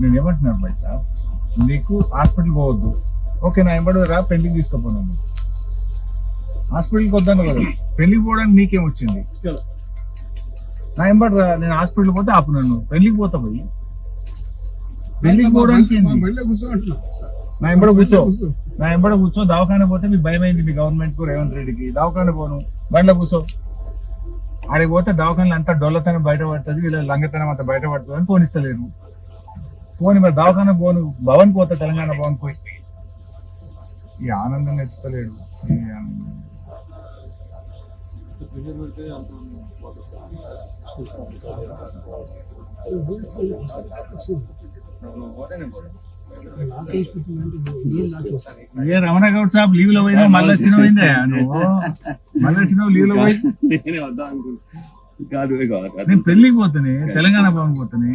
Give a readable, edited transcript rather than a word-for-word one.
నేను ఏమంటున్నాను భాయ్ సాబ్, నీకు హాస్పిటల్ పోవద్దు, ఓకే నా ఎంబడి రా పెళ్లికి తీసుకుపోను, హాస్పిటల్కి వద్దాను కదా, పెళ్లికి పోవడానికి నీకేం వచ్చింది, నా ఎంబడి రా, నేను హాస్పిటల్ పోతే ఆపు, నన్ను పెళ్లికి పోతా పోయి, పెళ్లికి పోవడానికి నా ఎంబడ కూర్చో, నా ఎంబడ కూర్చో, దవాఖాన పోతే మీకు భయం అయింది మీ గవర్నమెంట్ కు, రేవంత్ రెడ్డికి, దవాఖాన పోను, బండ్ల కూర్చో, ఆడికి పోతే దవాఖానలు అంతా డొల్లతనం బయటపడుతుంది, వీళ్ళ లంగతనం అంతా బయటపడుతుంది అని పోనిస్తలేరు. పోని మరి దవాఖాన పోను, భవన్ పోతా, తెలంగాణ భవన్ పోయి ఈ ఆనందంగా ఎత్తుతలేడు. ఏ రమణ గౌడ్ సాబ్ లీవ్ లో పోయినా మళ్ళీ వచ్చిన పోయిందా నువ్వు, మళ్ళీ వచ్చినావు లీవ్ లో పోయి, నేను పెళ్లికి పోతానే, తెలంగాణ భవన్ పోతానే.